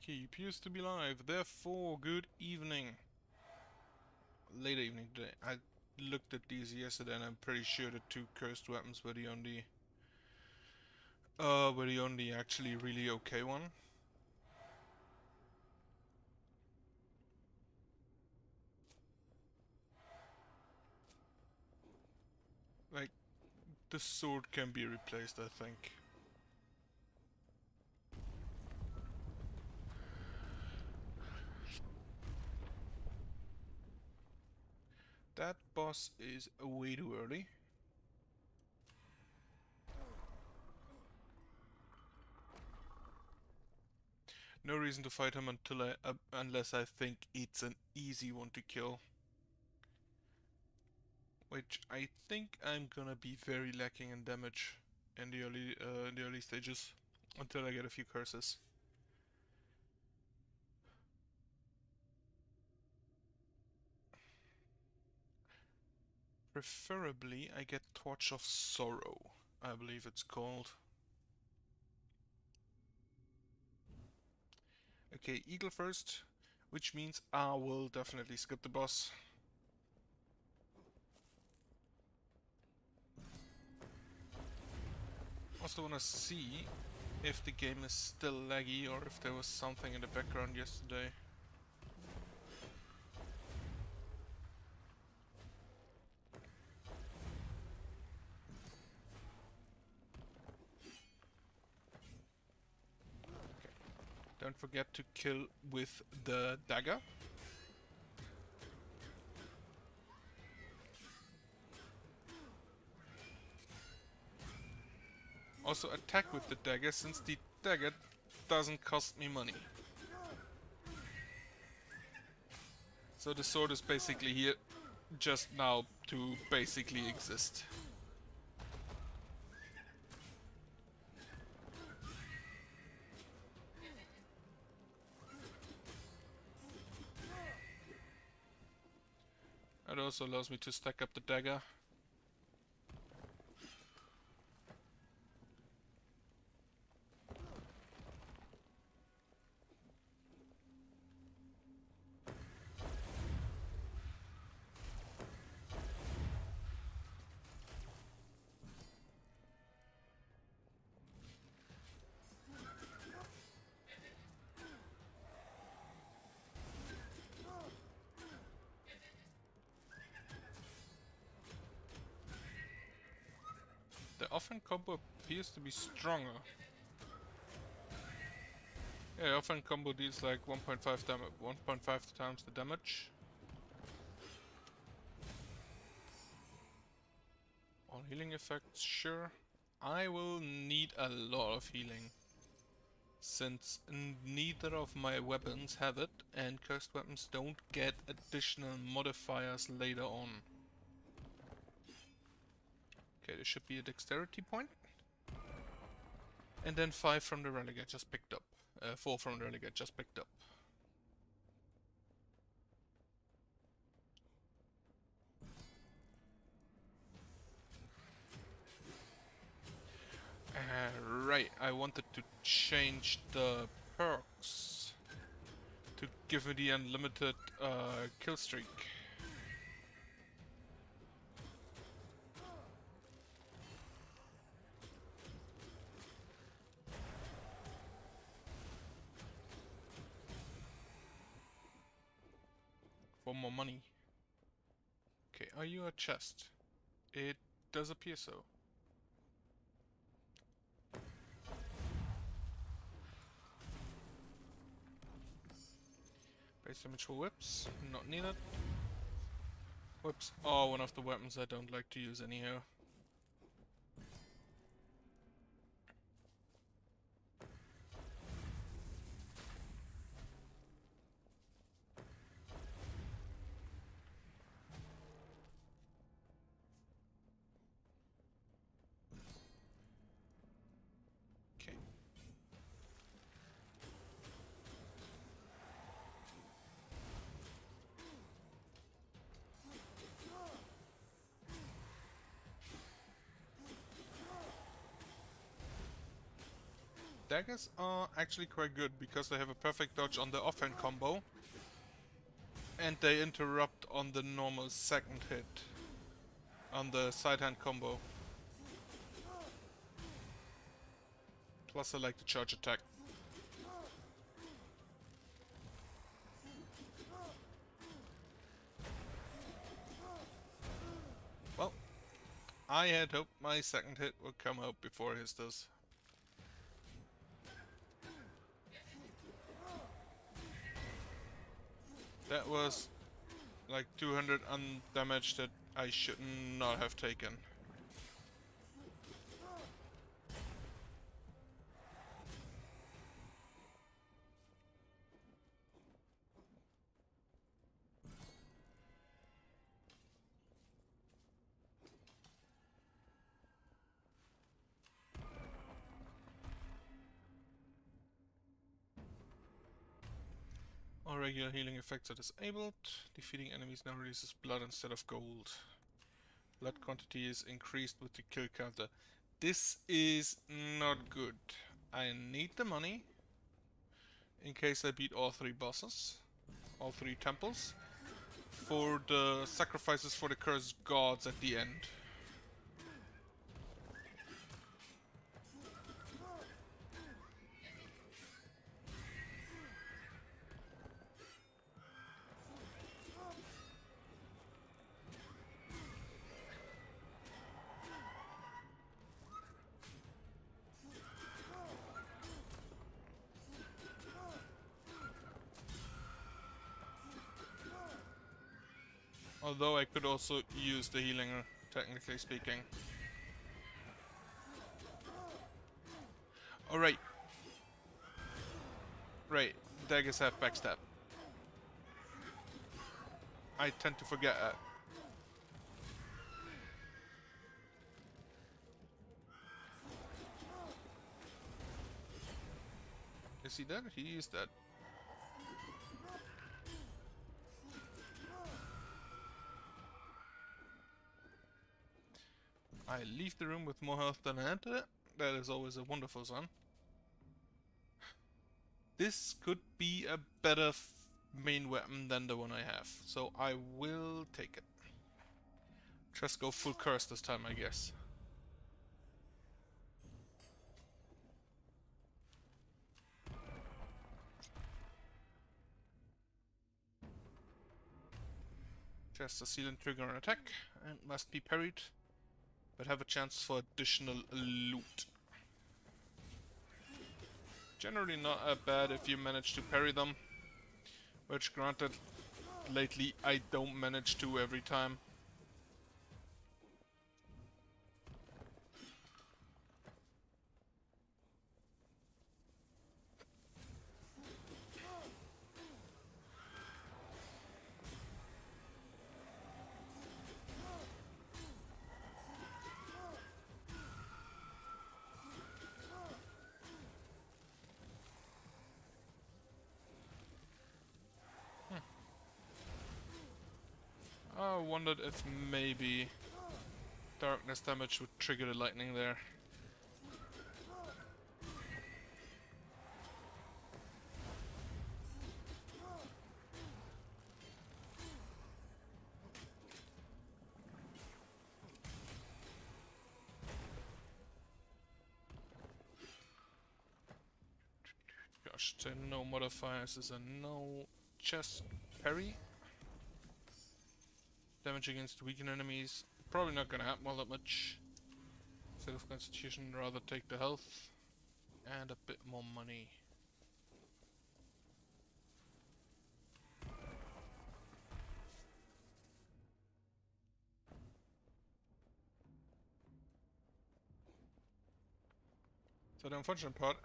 He appears to be live, therefore good evening. Later evening today. I looked at these yesterday and I'm pretty sure the two cursed weapons were the only actually really okay one. Like, the sword can be replaced, I think. That boss is way too early. No reason to fight him unless I think it's an easy one to kill. Which I think I'm gonna be very lacking in damage in the early stages until I get a few curses. Preferably, I get Torch of Sorrow, I believe it's called. Okay, Eagle first, which means I will definitely skip the boss. Also wanna see if the game is still laggy or if there was something in the background yesterday. Okay. Don't forget to kill with the dagger. Also attack with the dagger, since the dagger doesn't cost me money. So the sword is basically here just now to basically exist. It also allows me to stack up the dagger. The offhand combo appears to be stronger. Yeah, offhand combo deals like 1.5 times the damage. All healing effects, sure. I will need a lot of healing, since neither of my weapons have it, and cursed weapons don't get additional modifiers later on. Okay, there should be a dexterity point. And then 5 from the relic I just picked up. 4 from the relic I just picked up. Right, I wanted to change the perks to give me the unlimited kill streak. For more money. Okay, are you a chest? It does appear so. Base damage for whips, not needed. Whips are one of the weapons I don't like to use anyhow. Okay. daggers are actually quite good because they have a perfect dodge on the offhand combo. And they interrupt on the normal second hit. On the side hand combo. Plus I like the charge attack. Well, I had hoped my second hit would come out before his does. That was like 200 undamaged that I should not have taken. All regular healing effects are disabled. Defeating enemies now releases blood instead of gold. Blood quantity is increased with the kill counter. This is not good. I need the money in case I beat all 3 bosses, all 3 temples, for the sacrifices for the cursed gods at the end. Although I could also use the healing, technically speaking. Alright. Right, daggers have backstab. I tend to forget that. Is he dead? He is dead. I leave the room with more health than I entered it. That is always a wonderful sign. This could be a better main weapon than the one I have, so I will take it. Just go full curse this time, I guess. Just a sealant trigger an attack, and must be parried, but have a chance for additional loot. Generally not bad if you manage to parry them, which granted, lately I don't manage to every time. I wondered if maybe darkness damage would trigger the lightning there. Gosh, there are no modifiers, is a no chest parry. Damage against weakened enemies, probably not gonna happen all that much. Instead of constitution, rather take the health and a bit more money. So the unfortunate part,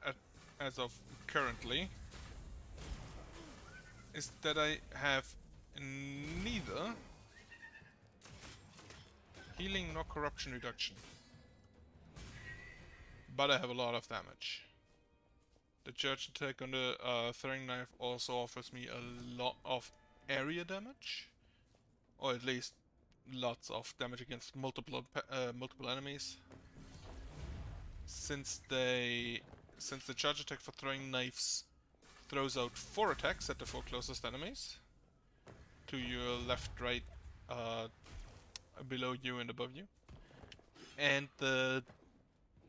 as of currently, is that I have neither healing nor corruption reduction. But I have a lot of damage. The charge attack on the throwing knife also offers me a lot of area damage. Or at least lots of damage against multiple enemies. Since they since the charge attack for throwing knives throws out 4 attacks at the 4 closest enemies. To your left, right, below you and above you. And the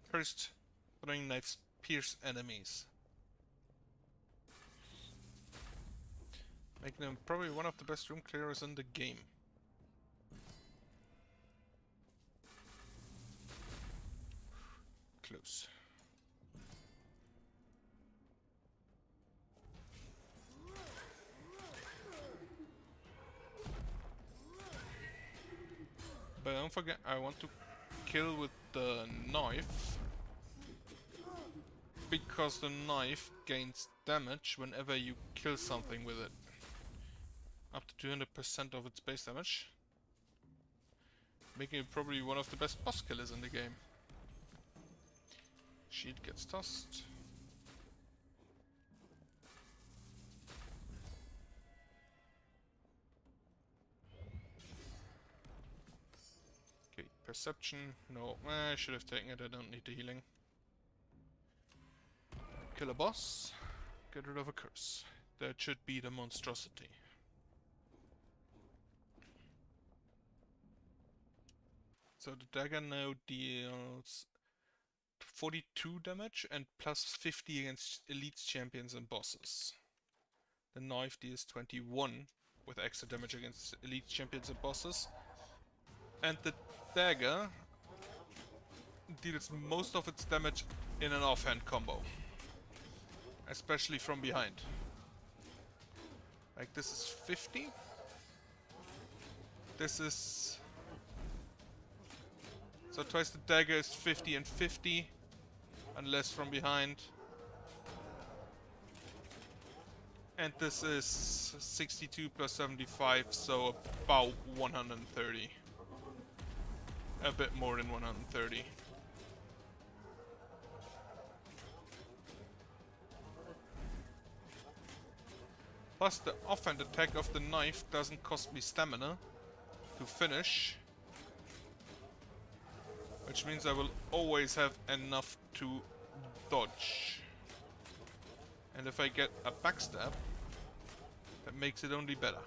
first throwing knives pierce enemies, making them probably one of the best room clearers in the game. Close. But don't forget, I want to kill with the knife, because the knife gains damage whenever you kill something with it. Up to 200% of its base damage. Making it probably one of the best boss killers in the game. Shield gets tossed. Okay, perception. No, I should have taken it, I don't need the healing. Kill a boss. Get rid of a curse. That should be the monstrosity. So the dagger now deals 42 damage and plus 50 against elites, champions and bosses. The knife deals 21 with extra damage against elites, champions and bosses. And the dagger deals most of its damage in an offhand combo. Especially from behind. Like this is 50. This is... So twice the dagger is 50 and 50. Unless from behind. And this is 62 plus 75, so about 130. A bit more than 130. Plus the offhand attack of the knife doesn't cost me stamina to finish. Which means I will always have enough to dodge. And if I get a backstab, that makes it only better.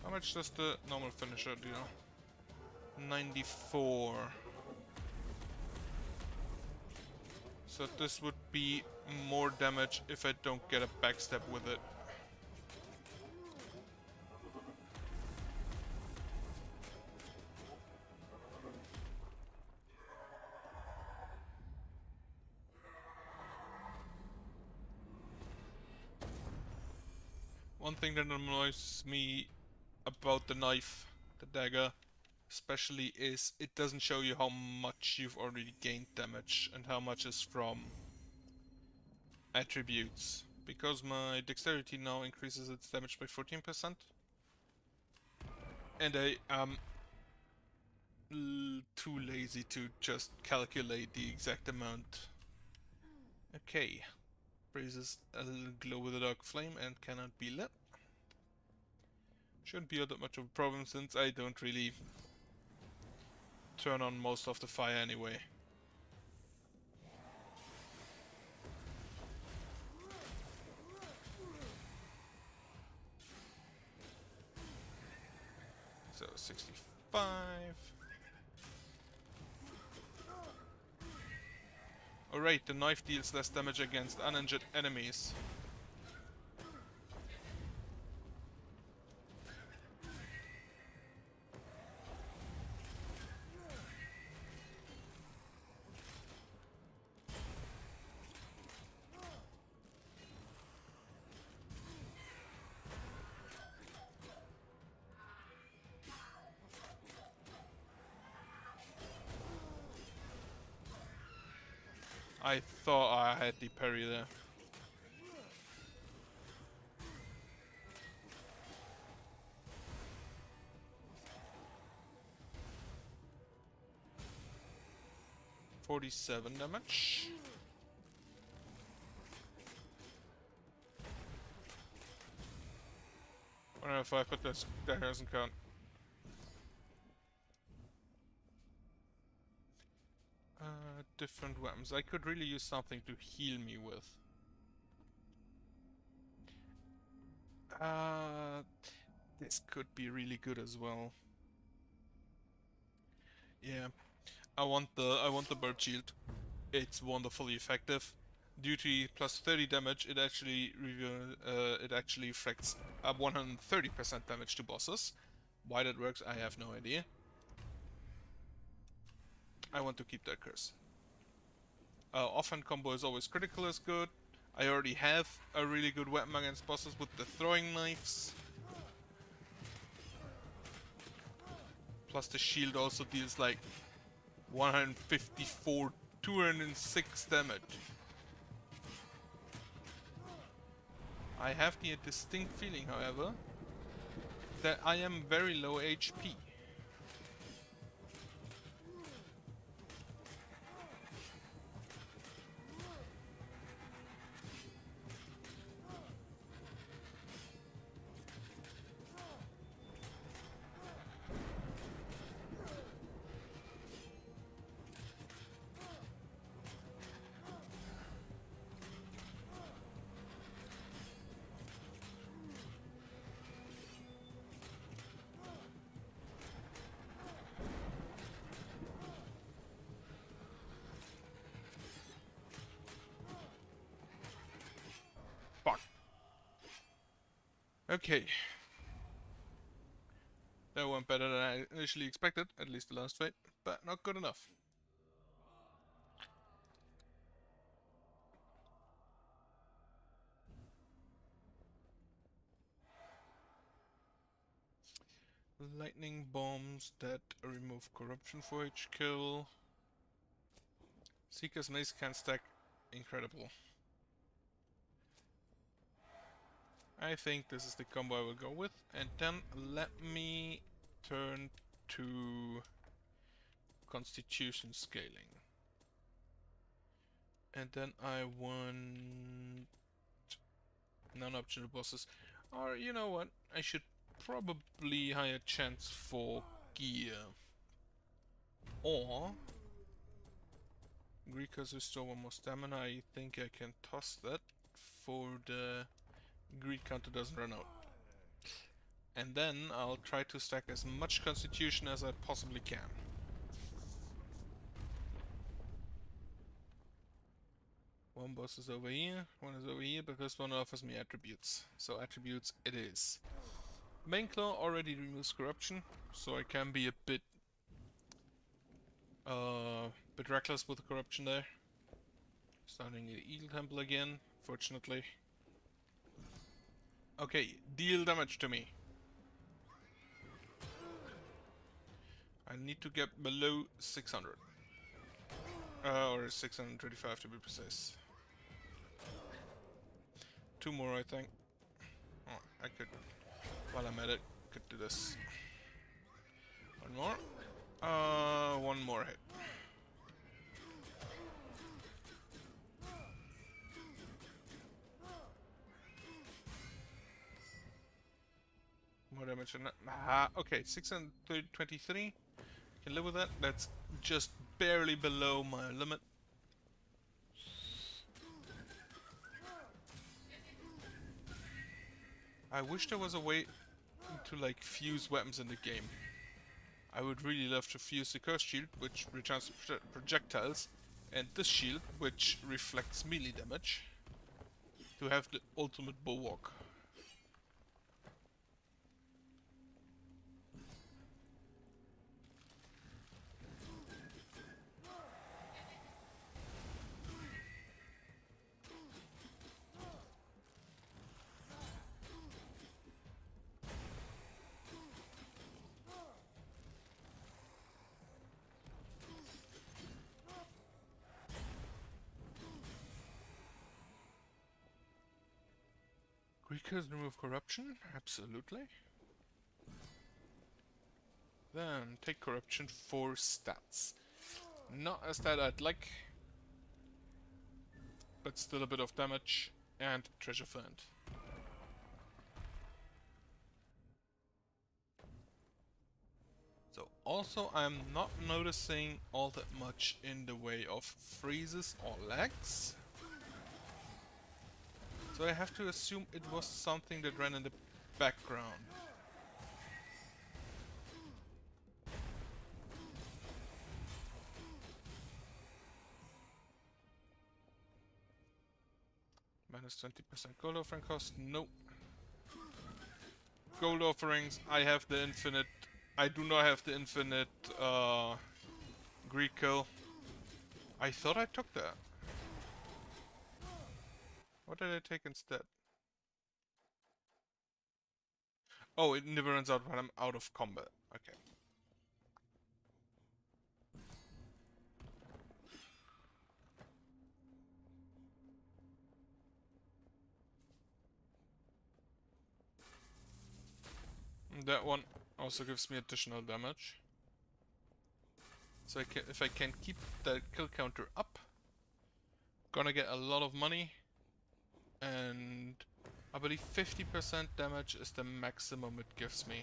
How much does the normal finisher deal? 94. So this would be more damage if I don't get a backstab with it. One thing that annoys me about the knife, the dagger, especially, is it doesn't show you how much you've already gained damage and how much is from attributes. Because my dexterity now increases its damage by 14%. And I am too lazy to just calculate the exact amount. Okay. Raises a glow with a dark flame and cannot be lit. Shouldn't be that much of a problem since I don't really turn on most of the fire anyway. So 65. Alright, the knife deals less damage against uninjured enemies. I thought I had the parry there. 47 damage. I don't know if I put this, that doesn't count. Different weapons. I could really use something to heal me with. This could be really good as well. Yeah, I want the bird shield. It's wonderfully effective. Due to plus 30 damage, it actually affects 130% damage to bosses. Why that works, I have no idea. I want to keep that curse. Offhand combo is always critical is good. I already have a really good weapon against bosses with the throwing knives. Plus the shield also deals like 154, 206 damage. I have the distinct feeling, however, that I am very low HP. Fuck. Okay. That went better than I initially expected, at least the last fight, but not good enough. Lightning bombs that remove corruption for each kill. Seeker's mace can stack incredible. I think this is the combo I will go with, and then let me turn to Constitution scaling. And then I want non-optional bosses. Or you know what? I should probably higher chance for gear. Or Greekers restore 1 more stamina. I think I can toss that for the greed counter doesn't run out. And then I'll try to stack as much constitution as I possibly can. One boss is over here, one is over here, because one offers me attributes. So attributes it is. Main Claw already removes corruption, so I can be a bit reckless with the corruption there. Starting the Eagle Temple again, fortunately. Okay, deal damage to me. I need to get below 600. Or 625 to be precise. 2 more, I think. Oh, I could, while I'm at it, could do this. 1 more. 1 more hit. More damage on that. Okay, 623. Can live with that. That's just barely below my limit. I wish there was a way to like fuse weapons in the game. I would really love to fuse the Curse Shield, which returns projectiles, and this shield, which reflects melee damage, to have the ultimate bulwark. Greekers remove corruption? Absolutely. Then take corruption for stats. Not as that I'd like, but still a bit of damage and treasure found. So also I'm not noticing all that much in the way of freezes or lags. So I have to assume it was something that ran in the background. Minus 20% gold offering cost, nope. Gold offerings, I have the infinite. I do not have the infinite Greek kill. I thought I took that. What did I take instead? Oh, it never runs out when I'm out of combat. Okay. That one also gives me additional damage. So if I can keep the kill counter up, gonna get a lot of money. And I believe 50% damage is the maximum it gives me.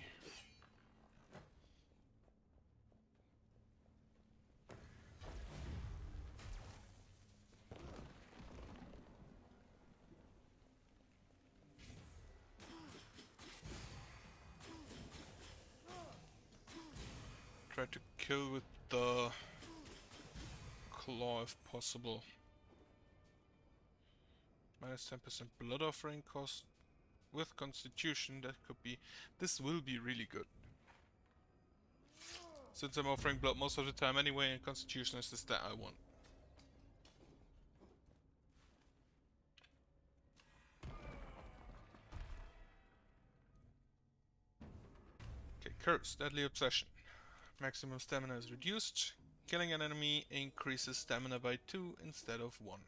Try to kill with the claw if possible. Minus 10% blood offering cost. With constitution, that could be... This will be really good. Since I'm offering blood most of the time anyway, and constitution is the stat I want. Okay, curse, deadly obsession. Maximum stamina is reduced. Killing an enemy increases stamina by 2 instead of 1.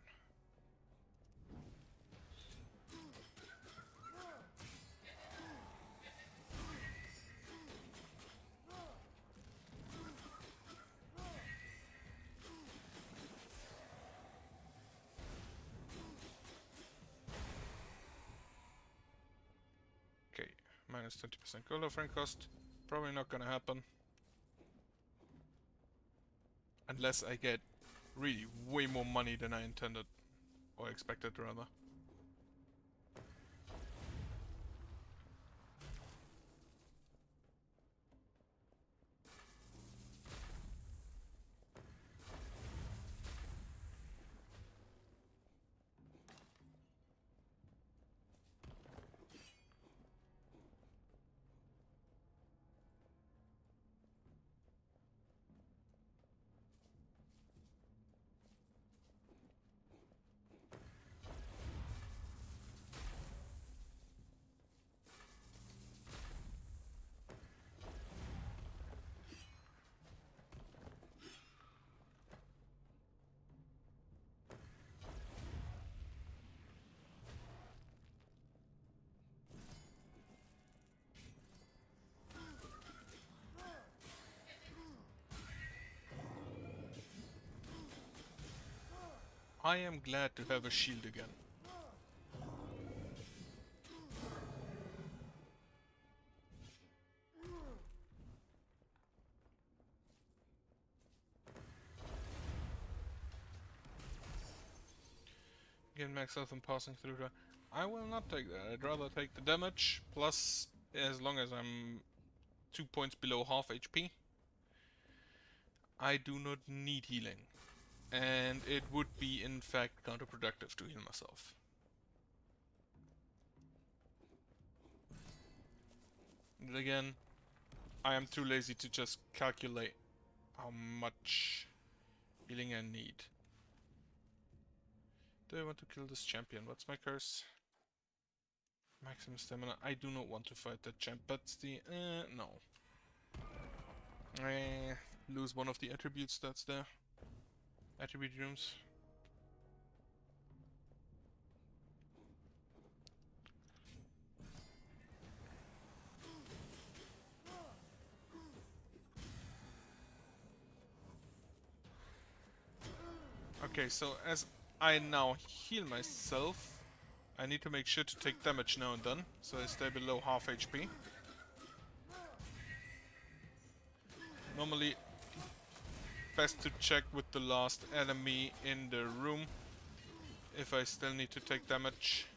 Okay, minus 20% gold offering cost. Probably not gonna happen. Unless I get really way more money than I intended. Or expected, rather. I am glad to have a shield again. Get max health and passing through the... I will not take that. I'd rather take the damage, plus as long as I'm 2 points below half HP, I do not need healing. And it would be in fact counterproductive to heal myself. And again, I am too lazy to just calculate how much healing I need. Do I want to kill this champion? What's my curse? Maximum stamina. I do not want to fight that champ, but the... no. Lose one of the attributes that's there. Attribute rooms. Okay, so as I now heal myself, I need to make sure to take damage now and then, so I stay below half HP. Normally, best to check with the last enemy in the room if I still need to take damage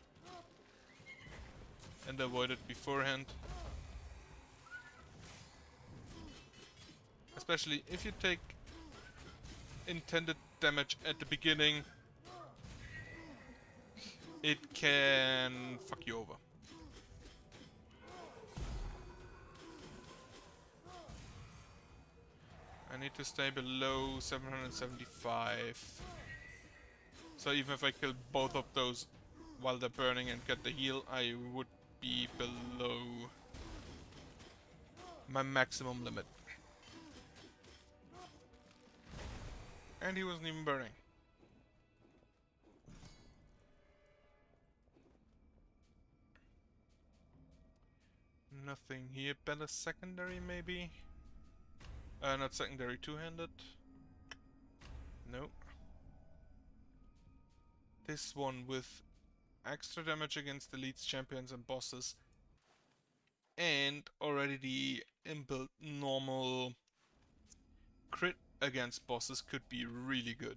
and avoid it beforehand. Especially if you take intended damage at the beginning, it can fuck you over. I need to stay below 775. So even if I kill both of those while they're burning and get the heal, I would be below my maximum limit. And he wasn't even burning. Nothing here. Better secondary maybe? Not secondary, two-handed. No. This one with extra damage against elites, champions and bosses. And already the inbuilt normal crit against bosses could be really good.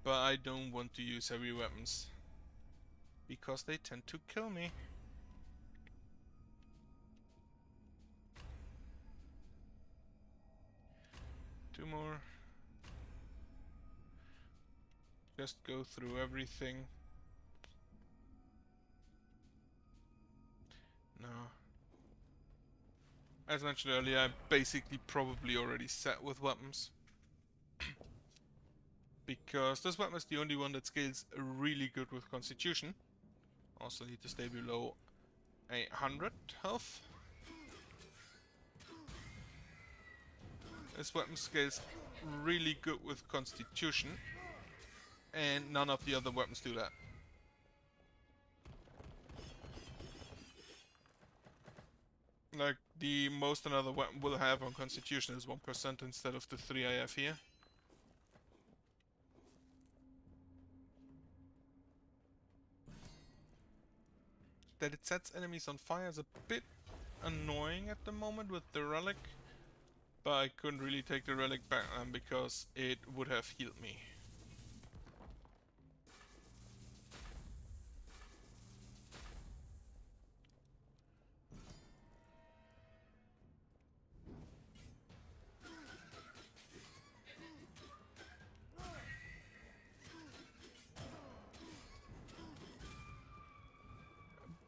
But I don't want to use heavy weapons, because they tend to kill me. Two more. Just go through everything. No. As mentioned earlier, I'm basically probably already set with weapons. Because this weapon is the only one that scales really good with Constitution. Also need to stay below 800 health. This weapon scales really good with Constitution. And none of the other weapons do that. Like, the most another weapon will have on Constitution is 1% instead of the 3 I have here. That it sets enemies on fire is a bit annoying at the moment with the relic. But I couldn't really take the relic back because it would have healed me.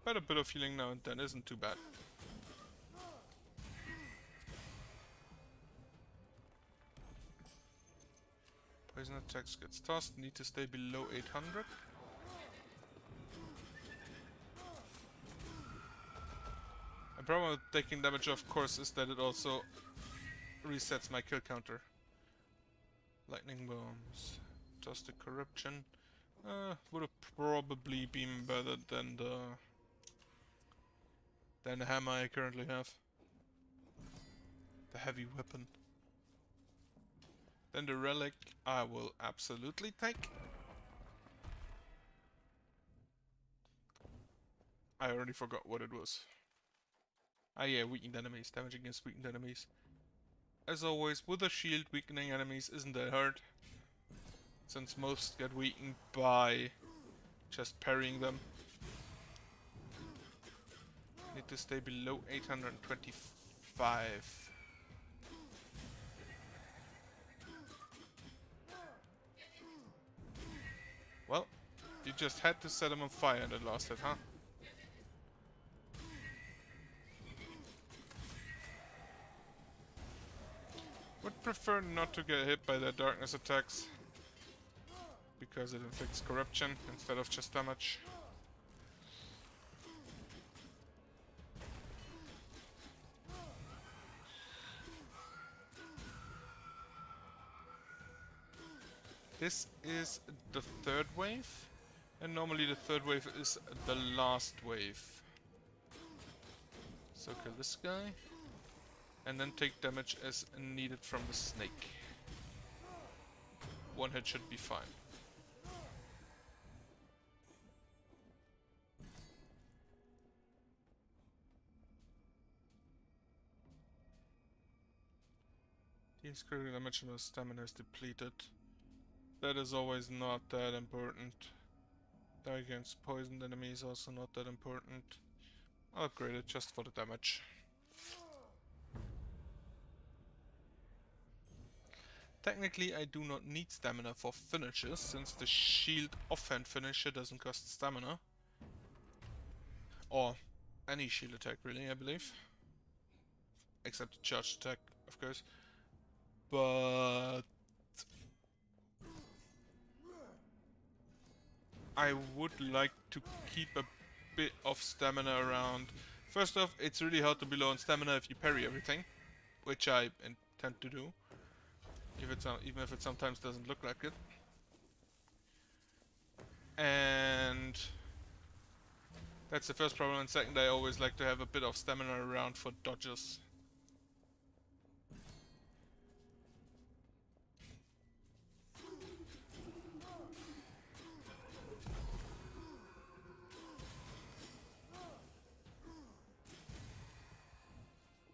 But a bit of healing now and then isn't too bad. Poison attacks gets tossed, need to stay below 800. The problem with taking damage, of course, is that it also resets my kill counter. Lightning bombs. Toss the corruption. Would have probably been better than the hammer I currently have. The heavy weapon. Then the relic I will absolutely take. I already forgot what it was. Ah yeah, weakened enemies. Damage against weakened enemies. As always, with a shield, weakening enemies isn't that hard, since most get weakened by just parrying them. Need to stay below 825. Well, you just had to set him on fire and it lost it, huh? Would prefer not to get hit by their darkness attacks, because it inflicts corruption instead of just damage. This is the third wave, and normally the third wave is the last wave. So kill this guy, and then take damage as needed from the snake. one hit should be fine. Deals critical damage when stamina is depleted. That is always not that important. Die against poisoned enemies also not that important. I'll upgrade it just for the damage. Technically, I do not need stamina for finishes, since the shield offhand finisher doesn't cost stamina. Or any shield attack, really, I believe. Except the charge attack, of course. But I would like to keep a bit of stamina around. First off, it's really hard to be low on stamina if you parry everything, which I intend to do. Even if it sometimes doesn't look like it. And that's the first problem. And second, I always like to have a bit of stamina around for dodges.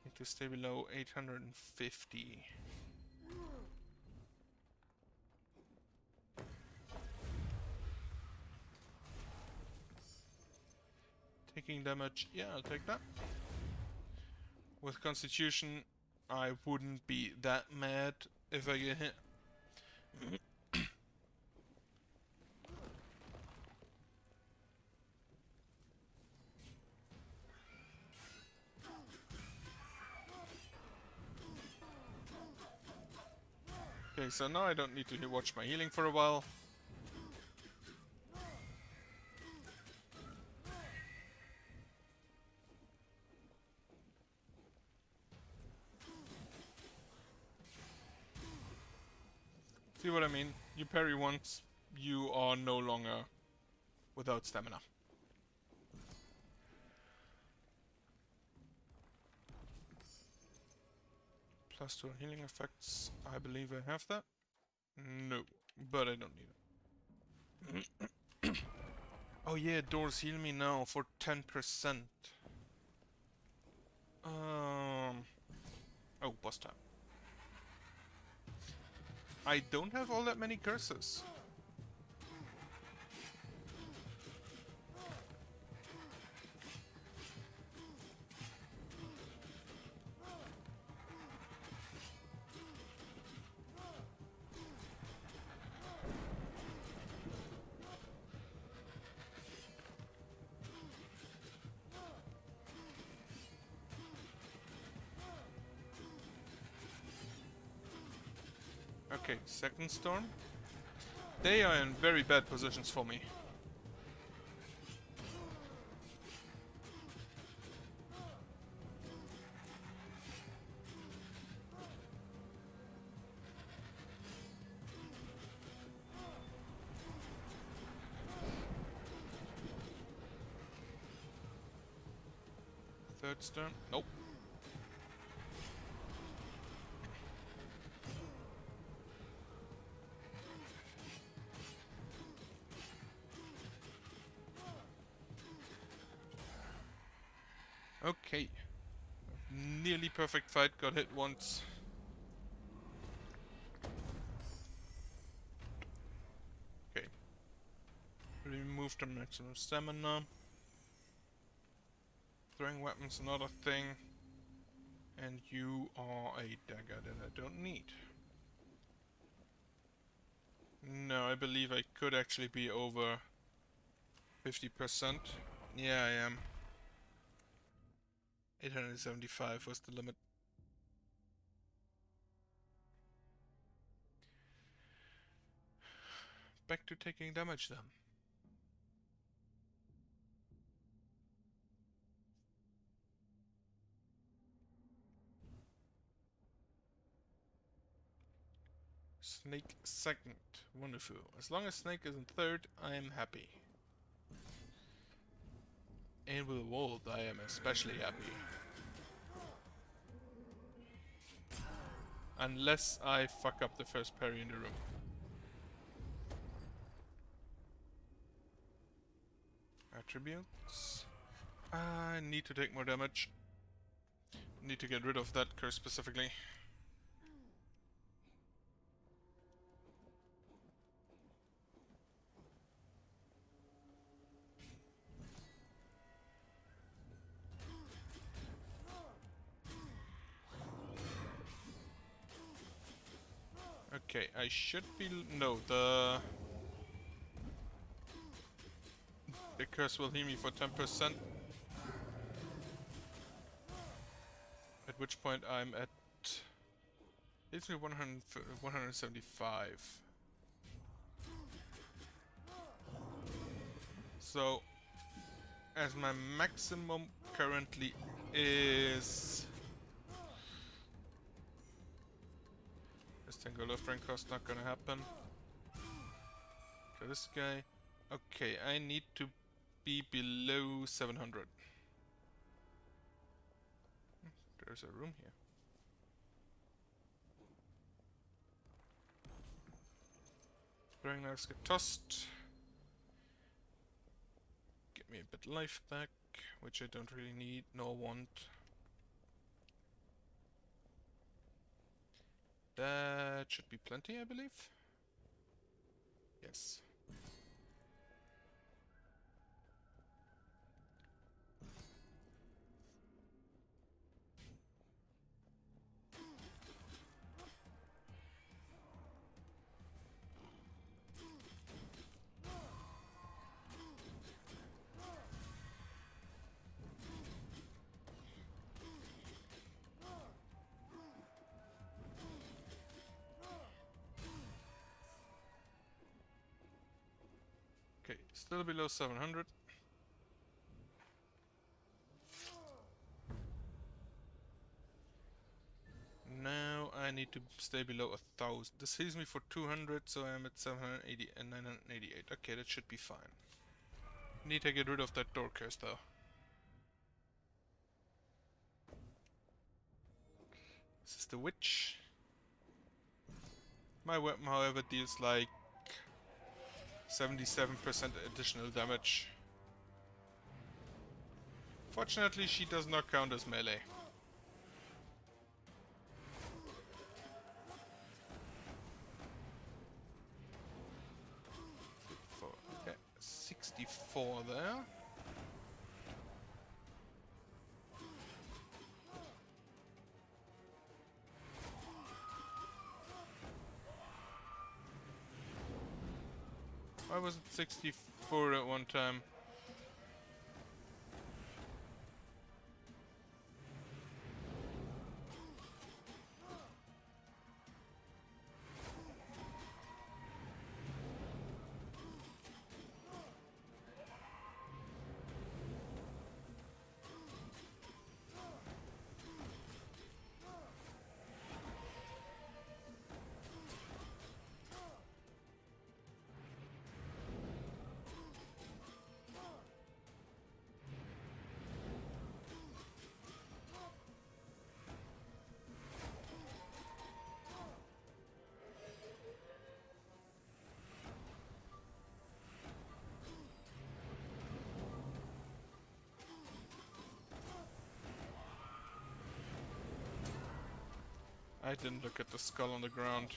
Need to stay below 850. Taking damage, yeah, I'll take that. With Constitution, I wouldn't be that mad if I get hit. Okay, so now I don't need to watch my healing for a while. See what I mean? You parry once, you are no longer without stamina. Plus 2 healing effects. I believe I have that. No, but I don't need it. Oh yeah, doors heal me now for 10%. Oh, boss time. I don't have all that many curses. Okay, second storm. They are in very bad positions for me. Third storm. Nope. Okay. Nearly perfect fight, got hit once. Okay. Remove the maximum stamina. Throwing weapons, another thing. And you are a dagger that I don't need. No, I believe I could actually be over 50%. Yeah, I am. 875 was the limit. Back to taking damage then. Snake second. Wonderful. As long as Snake is in third, I am happy. And with Wolf, I am especially happy. Unless I fuck up the first parry in the room. Attributes. I need to take more damage. Need to get rid of that curse specifically. Okay, I should be... no, the curse will heal me for 10%. At which point I'm at... it's me 175. So, as my maximum currently is... this Tangola Frank cost not gonna happen. Okay, this guy... okay, I need to be below 700. There's a room here. Throwing knives get tossed. Get me a bit life back, which I don't really need nor want. That should be plenty, I believe. Yes. Okay, still below 700. Now I need to stay below 1000. This heals me for 200, so I'm at 780 and 988. Okay, that should be fine. Need to get rid of that door curse though. This is the witch. My weapon, however, deals like 77% additional damage. Fortunately, she does not count as melee. Okay, 64 there. Why was it 64 at one time? I didn't look at the skull on the ground.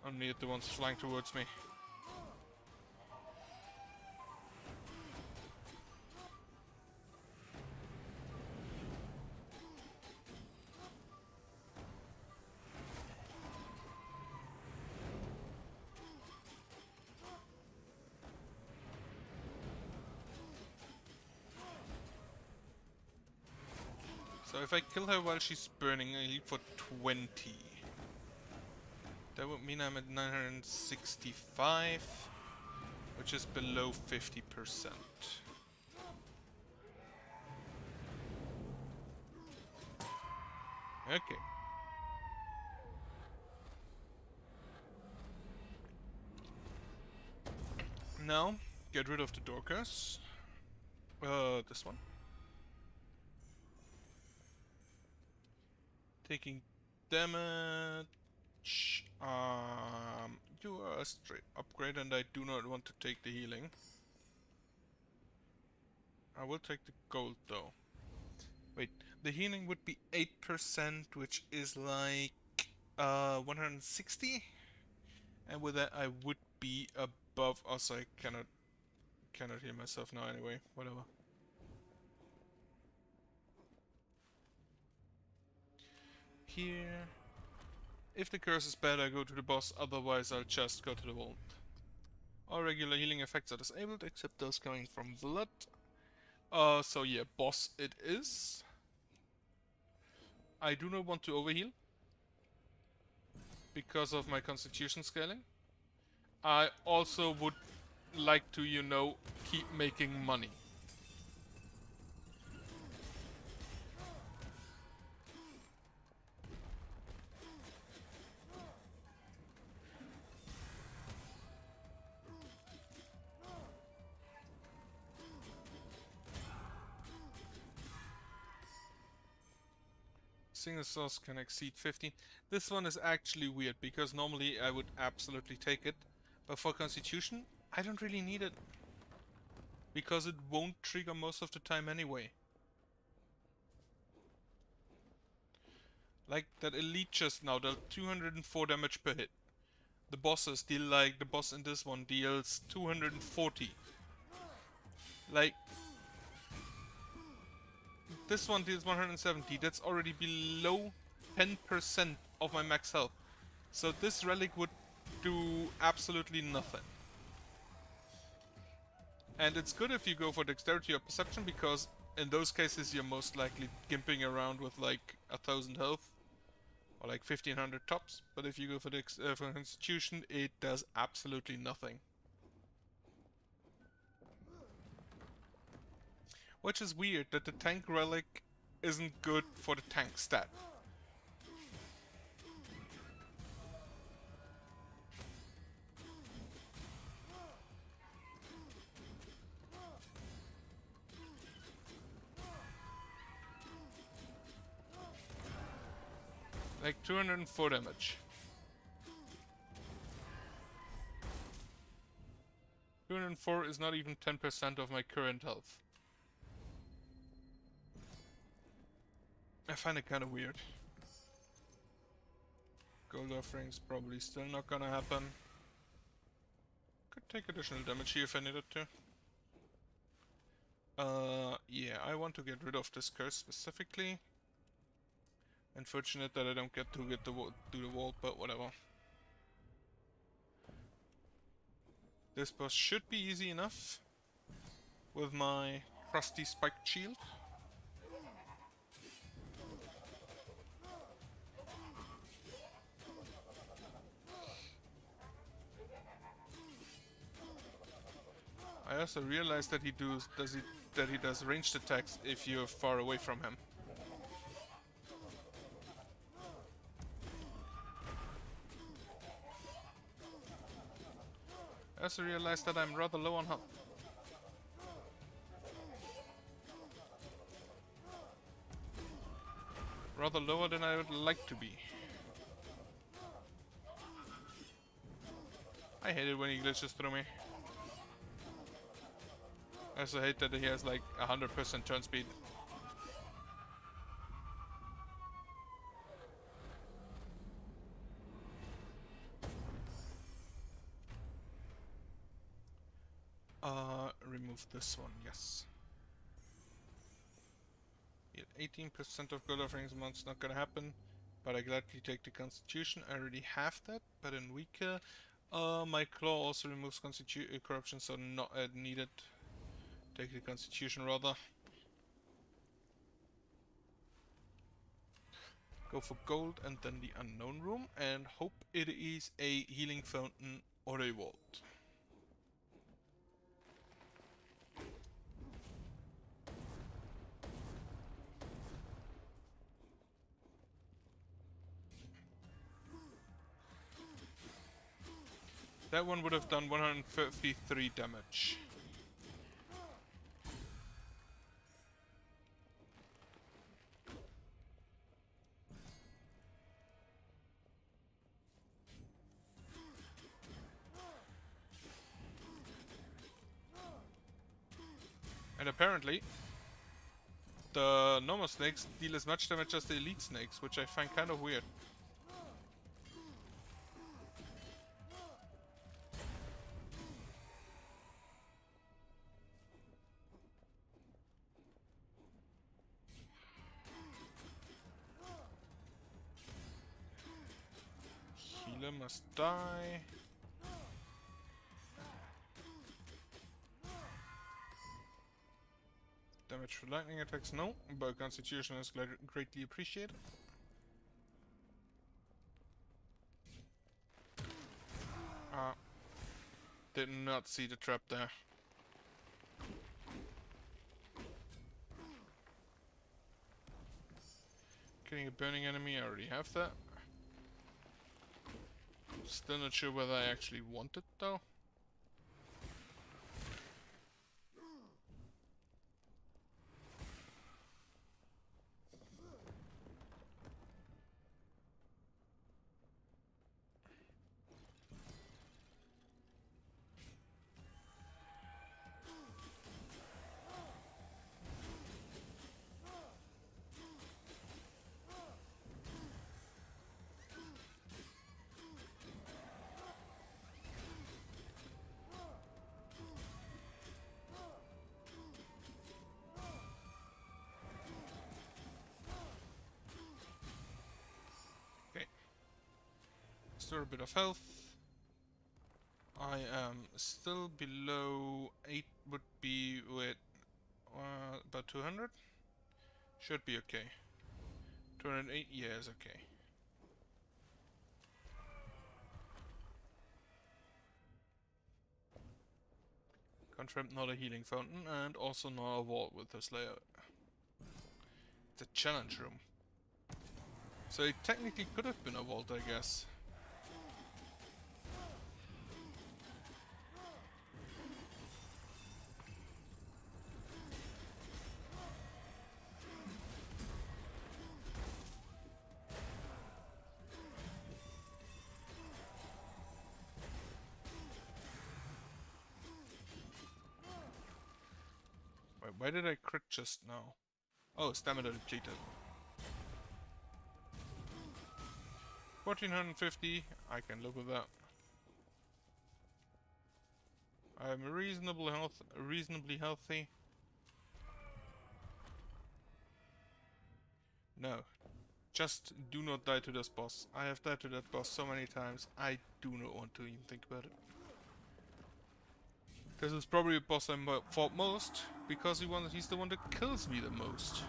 Only at the ones flying towards me. So if I kill her while she's burning, I heal for 20. That would mean I'm at 965, which is below 50%. Okay. Now, get rid of the door curse. This one. Taking damage. You are a straight upgrade and I do not want to take the healing. I will take the gold though. Wait, the healing would be 8%, which is like 160? And with that I would be above us. I cannot heal myself now anyway, whatever. Here. If the curse is bad, I go to the boss, otherwise I'll just go to the vault. All regular healing effects are disabled, except those coming from blood. So yeah, boss it is. I do not want to overheal because of my constitution scaling. I also would like to, you know, keep making money. Single source can exceed 15. This one is actually weird, because normally I would absolutely take it. But for Constitution, I don't really need it. Because it won't trigger most of the time anyway. Like that elite chest now dealt 204 damage per hit. The bosses deal, like the boss in this one deals 240. Like, this one deals 170, that's already below 10% of my max health. So this relic would do absolutely nothing. And it's good if you go for dexterity or perception, because in those cases you're most likely gimping around with like 1000 health. Or like 1500 tops. But if you go for for Constitution, it does absolutely nothing. Which is weird, that the tank relic isn't good for the tank stat. Like 204 damage. 204 is not even 10% of my current health. I find it kind of weird. Gold offerings probably still not gonna happen. Could take additional damage here if I needed to. Yeah, I want to get rid of this curse specifically. Unfortunate that I don't get to do the vault, but whatever. This boss should be easy enough with my trusty spiked shield. I also realized that he does ranged attacks if you're far away from him. I also realized that I'm rather low on health. Rather lower than I would like to be. I hate it when he glitches through me. I also hate that he has like 100% turn speed. Remove this one, yes. 18% of gold offerings a month's not gonna happen, but I gladly take the Constitution. I already have that, but in weaker. My claw also removes corruption, so not needed. Take the Constitution rather. Go for gold and then the unknown room, and hope it is a healing fountain or a vault. That one would have done 153 damage. And apparently, the normal snakes deal as much damage as the elite snakes, which I find kind of weird. Healer must die. Damage for lightning attacks, no, but constitution is greatly appreciated. Did not see the trap there. Killing a burning enemy, I already have that. Still not sure whether I actually want it though. Still a bit of health. I am still below 8 would be with about 200. Should be okay. 208, yeah, is okay. Confirmed not a healing fountain and also not a vault with this layout. It's a challenge room. So it technically could have been a vault, I guess. Wait, why did I crit just now? Oh, stamina depleted. 1450, I can live with that. I'm reasonably healthy. No. Just do not die to this boss. I have died to that boss so many times, I do not want to even think about it. This is probably a boss I fought most, because he's the one that kills me the most.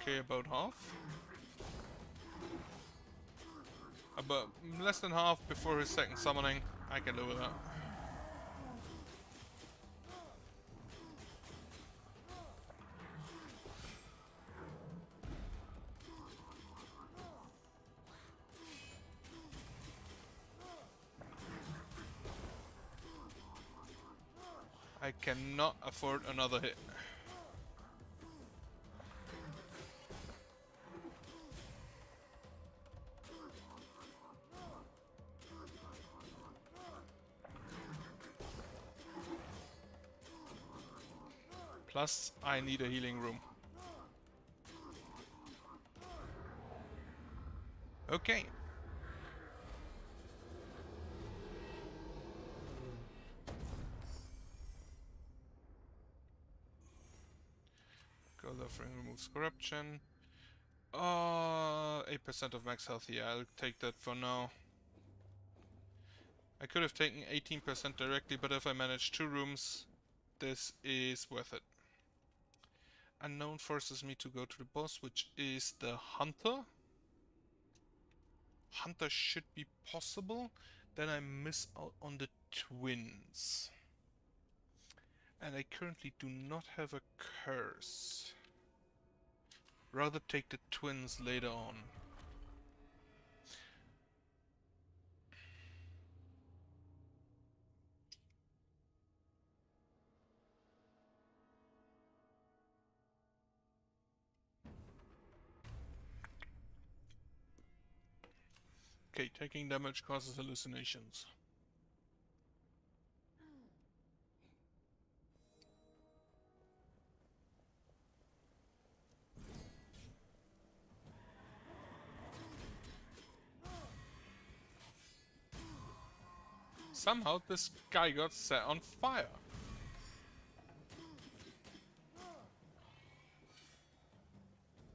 Okay, about half. About less than half before his second summoning. I can live with that. I cannot afford another hit. Plus, I need a healing room. Okay. Gold offering removes corruption. 8% of max health. Yeah, I'll take that for now. I could have taken 18% directly, but if I manage 2 rooms, this is worth it. Unknown forces me to go to the boss, which is the Hunter. Hunter should be possible. then I miss out on the twins. And I currently do not have a curse. Rather take the twins later on. Okay, taking damage causes hallucinations. Somehow this guy got set on fire.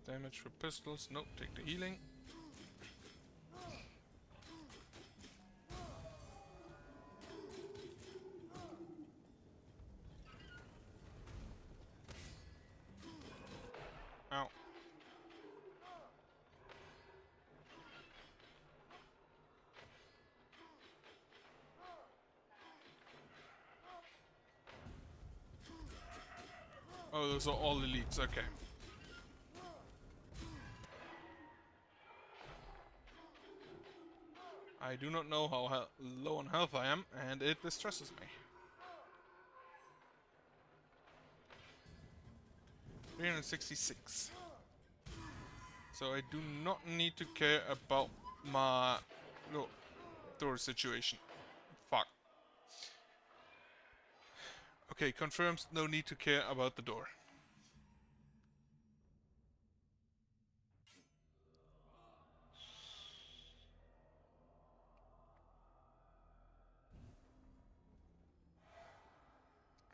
Damage for pistols. Nope, take the healing. Ow. Oh, those are all elites, okay. I do not know how low on health I am, and it distresses me. 366. So I do not need to care about my door situation. Fuck. Okay, confirms no need to care about the door.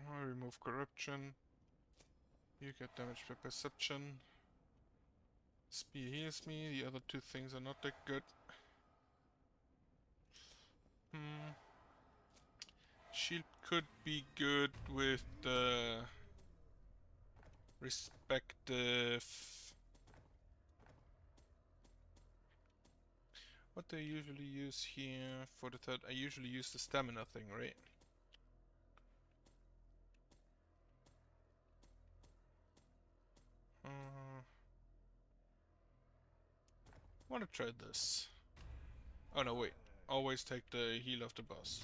I'll remove corruption. You get damage by perception. Spear heals me. The other two things are not that good. Shield could be good with the respective... What do I usually use here for the third? I usually use the stamina thing, right? Wanna try this. Oh no, wait. Always take the heal of the boss.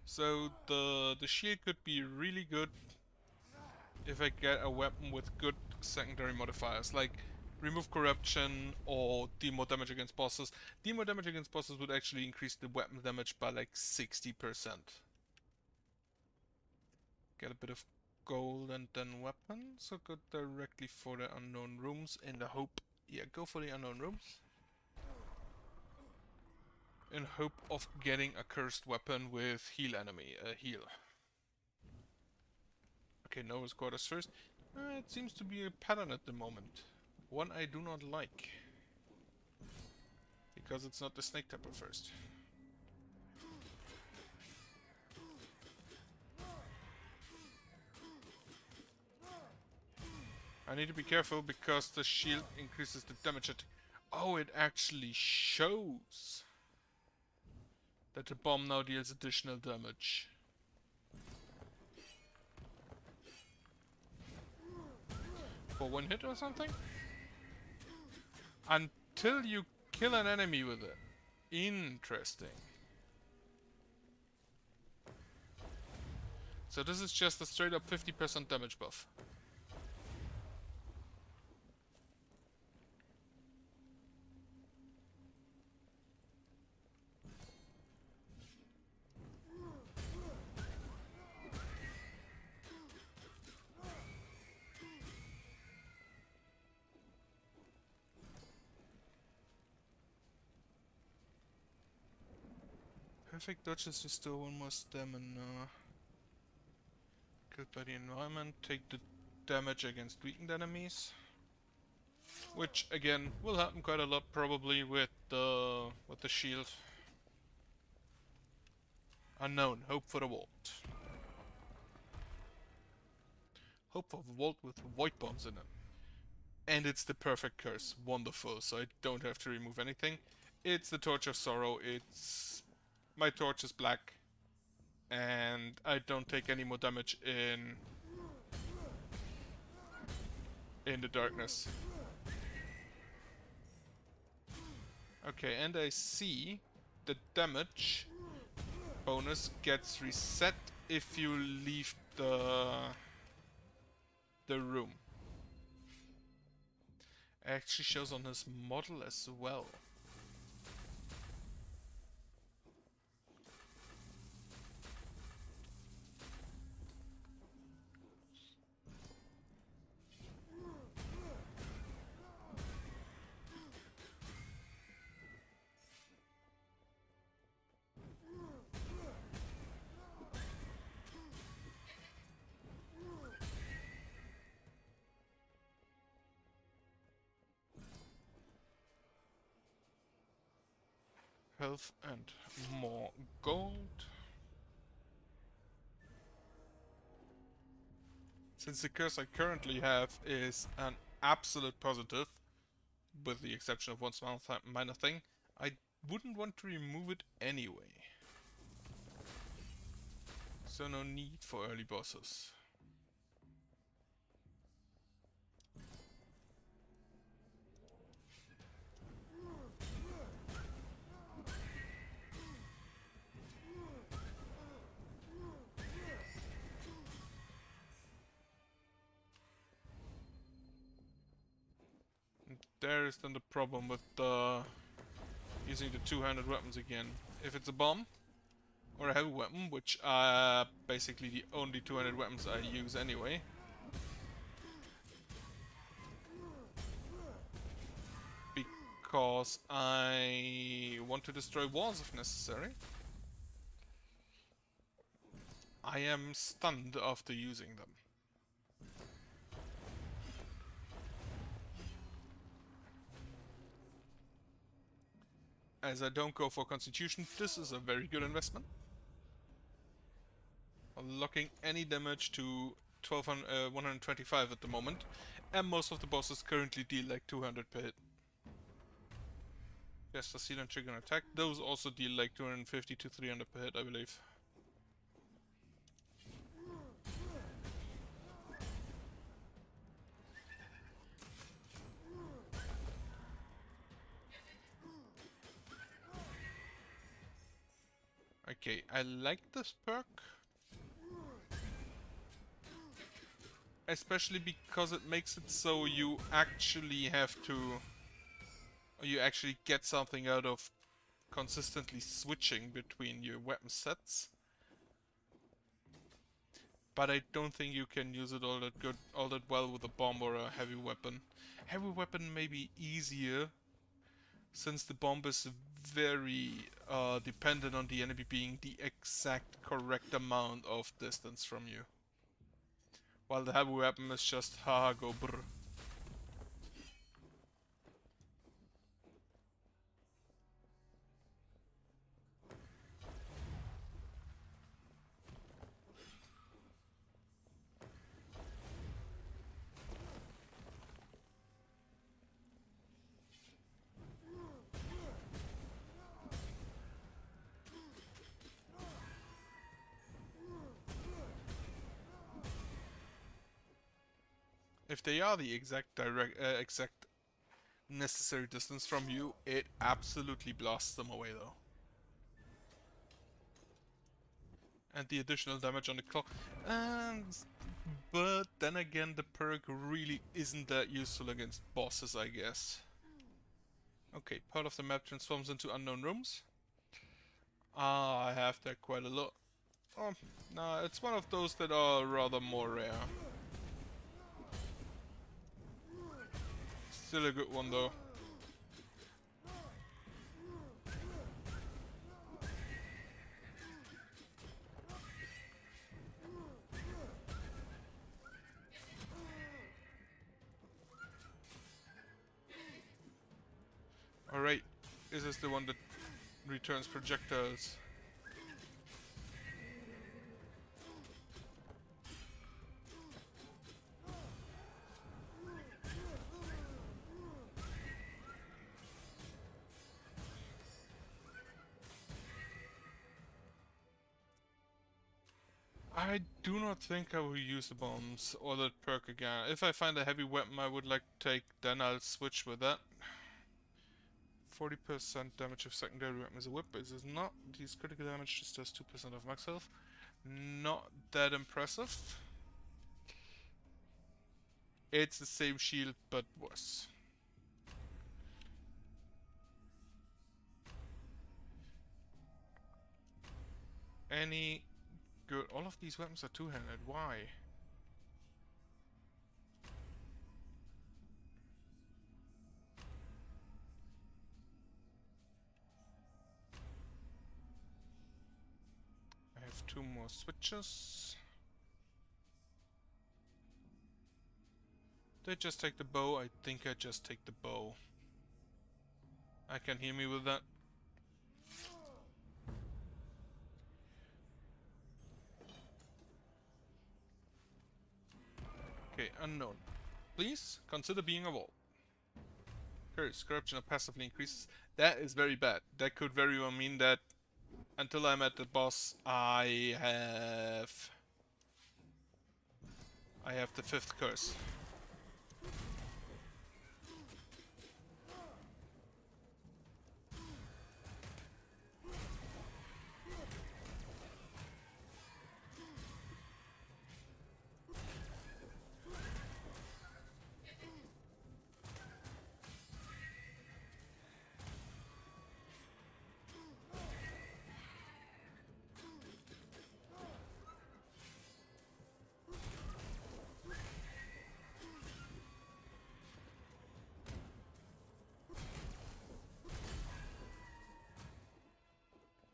So the shield could be really good if I get a weapon with good secondary modifiers, like remove corruption or deal damage against bosses. Deal damage against bosses would actually increase the weapon damage by like 60%. Get a bit of gold and then weapons, so go directly for the unknown rooms in the hope. Yeah, go for the unknown rooms. In hope of getting a cursed weapon with heal enemy, heal. Okay, Nova's quarters first. It seems to be a pattern at the moment. One I do not like. Because it's not the snake tapper first. I need to be careful because the shield increases the damage at... Oh, it actually shows that the bomb now deals additional damage. For one hit or something? Until you kill an enemy with it. Interesting. So this is just a straight up 50% damage buff. Perfect dodges restore one more stamina. Killed by the environment, take the damage against weakened enemies. Which again will happen quite a lot probably with the shield. Unknown, hope for the vault. Hope for the vault with white bombs in it. And it's the perfect curse. Wonderful. So I don't have to remove anything. It's the Torch of Sorrow. It's... My torch is black. And I don't take any more damage in the darkness. Okay, and I see the damage bonus gets reset if you leave the room. Actually shows on his model as well. Health and more gold. Since the curse I currently have is an absolute positive, with the exception of one small minor thing, I wouldn't want to remove it anyway. So no need for early bosses. There is then the problem with using the two-handed weapons again. If it's a bomb or a heavy weapon, which are basically the only two-handed weapons I use anyway, because I want to destroy walls if necessary, I am stunned after using them. As I don't go for Constitution, this is a very good investment. Unlocking any damage to 125 at the moment, and most of the bosses currently deal like 200 per hit. Yes, the seal and trigger and attack, those also deal like 250 to 300 per hit, I believe. Okay, I like this perk. Especially because it makes it so you actually have to... Or you actually get something out of consistently switching between your weapon sets. But I don't think you can use it all that well with a bomb or a heavy weapon. Heavy weapon may be easier, since the bomb is very dependent on the enemy being the exact correct amount of distance from you. While the heavy weapon is just haha go brr. If they are the exact necessary distance from you, it absolutely blasts them away though. And the additional damage on the clock. But then again, the perk really isn't that useful against bosses, I guess. Okay, part of the map transforms into unknown rooms. Ah, I have that quite a lot. Oh, no, it's one of those that are rather more rare. Still a good one though. Alright, is this the one that returns projectiles? I do not think I will use the bombs or that perk again. If I find a heavy weapon I would like to take, then I'll switch with that. 40% damage of secondary weapon is a whip. This is not. These critical damage just does 2% of max health. Not that impressive. It's the same shield, but worse. Any good? All of these weapons are two-handed. Why? I have 2 more switches. Did I just take the bow? I think I just take the bow. I can hear me with that. Okay, unknown. Please consider being a wall. Curse, corruption passively increases. That is very bad. That could very well mean that until I'm at the boss, I have the 5th curse.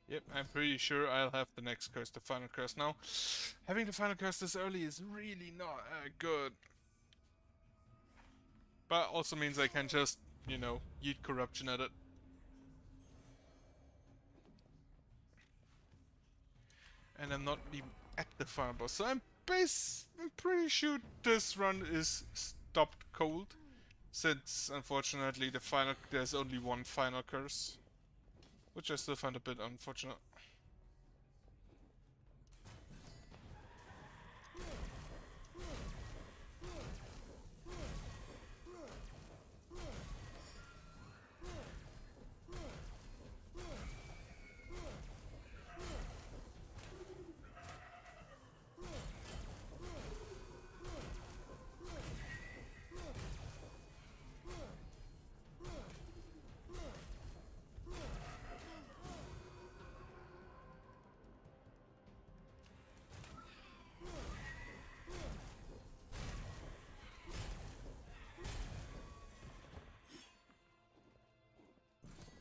Yep, I'm pretty sure I'll have the next curse, the final curse now. Having the final curse this early is really not good. But also means I can just, you know, yeet corruption at it. And I'm not even at the final boss. So I'm pretty sure this run is stopped cold. Since, unfortunately, there's only one final curse. Which I still find a bit unfortunate.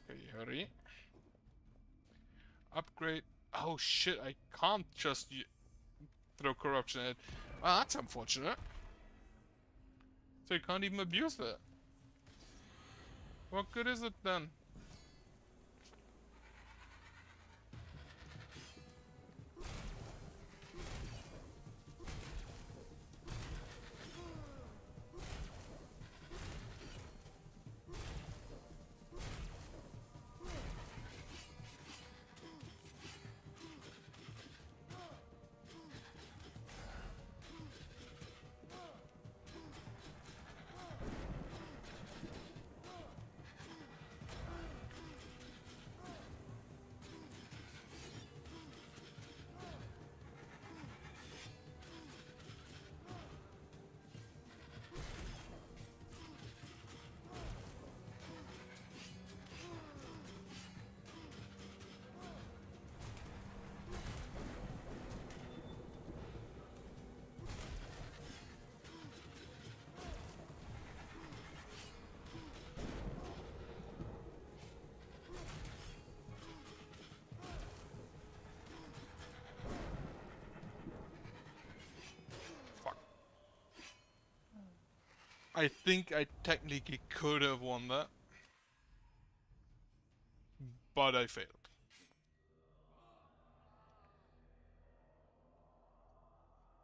Okay, hurry. Upgrade. Oh shit, I can't just throw corruption at it. Well, that's unfortunate. So you can't even abuse that. What good is it then? I think I technically could have won that. But I failed.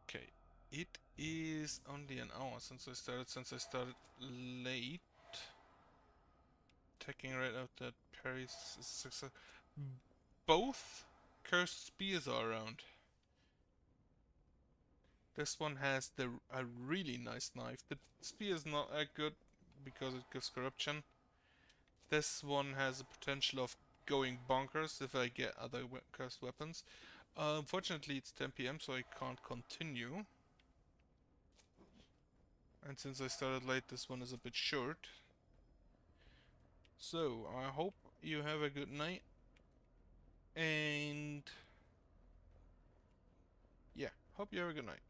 Okay. It is only an hour since I started late. Taking right out that parries is success. Both cursed spears are around. This one has a really nice knife. The spear is not that good because it gives corruption. This one has the potential of going bonkers if I get other cursed weapons. Unfortunately, it's 10 p.m. so I can't continue. And since I started late, this one is a bit short. So, I hope you have a good night. And yeah, hope you have a good night.